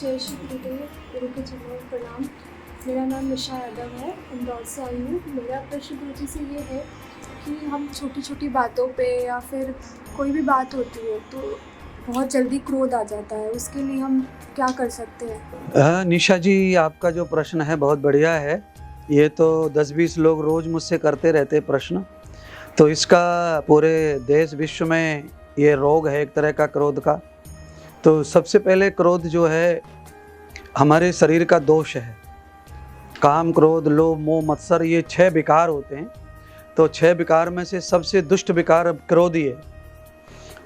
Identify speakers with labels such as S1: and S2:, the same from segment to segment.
S1: जय श्री गुरुदेव, गुरु के चरणों में प्रणाम। मेरा नाम निशा यादव है, इंदौर से आई हूँ। मेरा प्रश्न गुरु जी से ये है कि हम छोटी छोटी बातों पे या फिर कोई भी बात होती है तो बहुत जल्दी क्रोध आ जाता है, उसके लिए हम क्या कर सकते हैं?
S2: निशा जी, आपका जो प्रश्न है बहुत बढ़िया है। ये तो 10-20 लोग रोज़ मुझसे करते रहते हैं प्रश्न। तो इसका पूरे देश विश्व में ये रोग है एक तरह का, क्रोध का। तो सबसे पहले क्रोध जो है हमारे शरीर का दोष है। काम, क्रोध, लोभ, मोह, मत्सर, ये 6 विकार होते हैं। तो 6 विकार में से सबसे दुष्ट विकार क्रोध ही है।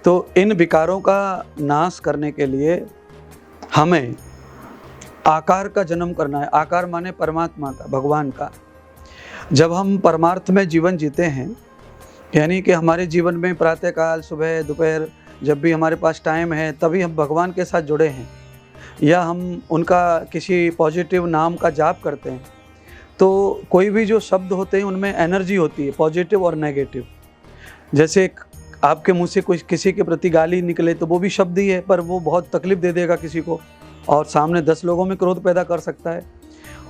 S2: तो इन विकारों का नाश करने के लिए हमें आकार का जन्म करना है। आकार माने परमात्मा का, भगवान का। जब हम परमार्थ में जीवन जीते हैं, यानी कि हमारे जीवन में प्रातःकाल, सुबह, दोपहर, जब भी हमारे पास टाइम है तभी हम भगवान के साथ जुड़े हैं या हम उनका किसी पॉजिटिव नाम का जाप करते हैं, तो कोई भी जो शब्द होते हैं उनमें एनर्जी होती है, पॉजिटिव और नेगेटिव। जैसे आपके मुंह से कोई किसी के प्रति गाली निकले तो वो भी शब्द ही है, पर वो बहुत तकलीफ दे देगा किसी को और सामने 10 लोगों में क्रोध पैदा कर सकता है।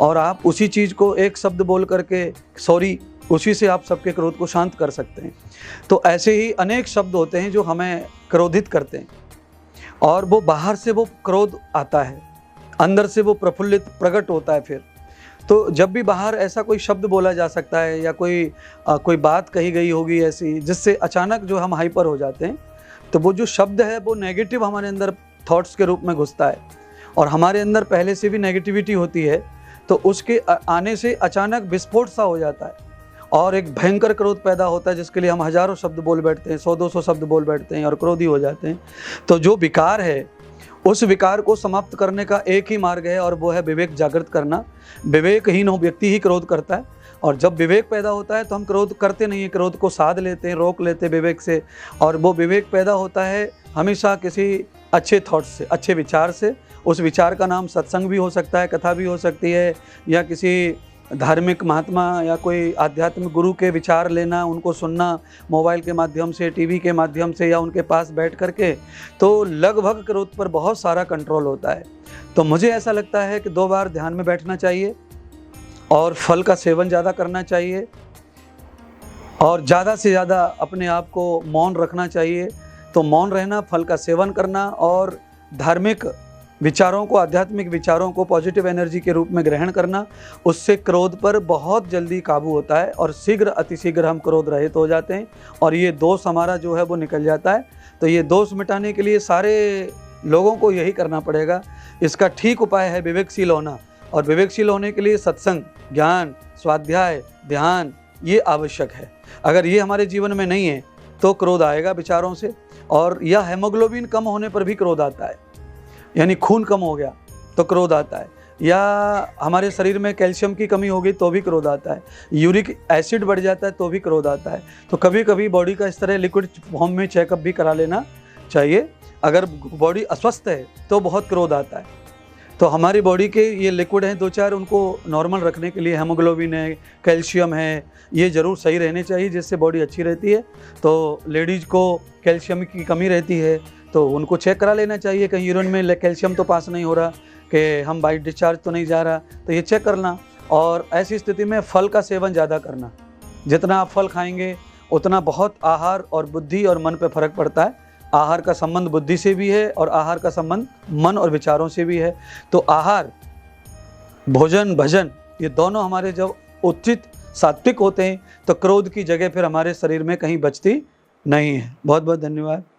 S2: और आप उसी चीज़ को एक शब्द बोल करके सॉरी, उसी से आप सबके क्रोध को शांत कर सकते हैं। तो ऐसे ही अनेक शब्द होते हैं जो हमें क्रोधित करते हैं और वो बाहर से वो क्रोध आता है, अंदर से वो प्रफुल्लित प्रकट होता है। फिर तो जब भी बाहर ऐसा कोई शब्द बोला जा सकता है या कोई बात कही गई होगी ऐसी जिससे अचानक जो हम हाइपर हो जाते हैं, तो वो जो शब्द है वो नेगेटिव हमारे अंदर थॉट्स के रूप में घुसता है और हमारे अंदर पहले से भी नेगेटिविटी होती है। तो उसके आने से अचानक विस्फोट सा हो जाता है और एक भयंकर क्रोध पैदा होता है जिसके लिए हम हज़ारों शब्द बोल बैठते हैं, 100-200 शब्द बोल बैठते हैं और क्रोधी हो जाते हैं। तो जो विकार है उस विकार को समाप्त करने का एक ही मार्ग है और वो है विवेक जागृत करना। विवेकहीन व्यक्ति ही क्रोध करता है और जब विवेक पैदा होता है तो हम क्रोध करते नहीं हैं, क्रोध को साध लेते हैं, रोक लेते हैं विवेक से। और वो विवेक पैदा होता है हमेशा किसी अच्छे थॉट से, अच्छे विचार से। उस विचार का नाम सत्संग भी हो सकता है, कथा भी हो सकती है, या किसी धार्मिक महात्मा या कोई आध्यात्मिक गुरु के विचार लेना, उनको सुनना मोबाइल के माध्यम से, टीवी के माध्यम से या उनके पास बैठ करके। तो लगभग क्रोध पर बहुत सारा कंट्रोल होता है। तो मुझे ऐसा लगता है कि 2 बार ध्यान में बैठना चाहिए और फल का सेवन ज़्यादा करना चाहिए और ज़्यादा से ज़्यादा अपने आप को मौन रखना चाहिए। तो मौन रहना, फल का सेवन करना और धार्मिक विचारों को, आध्यात्मिक विचारों को पॉजिटिव एनर्जी के रूप में ग्रहण करना, उससे क्रोध पर बहुत जल्दी काबू होता है और शीघ्र अतिशीघ्र हम क्रोध रहित हो जाते हैं और ये दोष हमारा जो है वो निकल जाता है। तो ये दोष मिटाने के लिए सारे लोगों को यही करना पड़ेगा। इसका ठीक उपाय है विवेकशील होना और विवेकशील होने के लिए सत्संग, ज्ञान, स्वाध्याय, ध्यान ये आवश्यक है। अगर ये हमारे जीवन में नहीं है तो क्रोध आएगा विचारों से। और यह हेमोग्लोबिन कम होने पर भी क्रोध आता है, यानी खून कम हो गया तो क्रोध आता है, या हमारे शरीर में कैल्शियम की कमी होगी तो भी क्रोध आता है, यूरिक एसिड बढ़ जाता है तो भी क्रोध आता है। तो कभी कभी बॉडी का इस तरह लिक्विड फॉर्म में चेकअप भी करा लेना चाहिए। अगर बॉडी अस्वस्थ है तो बहुत क्रोध आता है। तो हमारी बॉडी के ये लिक्विड हैं 2-4, उनको नॉर्मल रखने के लिए हेमोग्लोबिन है, कैल्शियम है, ये ज़रूर सही रहने चाहिए जिससे बॉडी अच्छी रहती है। तो लेडीज़ को कैल्शियम की कमी रहती है तो उनको चेक करा लेना चाहिए, कहीं यूरिन में कैल्शियम तो पास नहीं हो रहा, कि हम बाई डिस्चार्ज तो नहीं जा रहा, तो ये चेक करना। और ऐसी स्थिति में फल का सेवन ज़्यादा करना। जितना आप फल खाएंगे उतना बहुत आहार और बुद्धि और मन पे फर्क पड़ता है। आहार का संबंध बुद्धि से भी है और आहार का संबंध मन और विचारों से भी है। तो आहार, भोजन, भजन ये दोनों हमारे जब उचित सात्विक होते हैं तो क्रोध की जगह फिर हमारे शरीर में कहीं बचती नहीं है। बहुत बहुत धन्यवाद।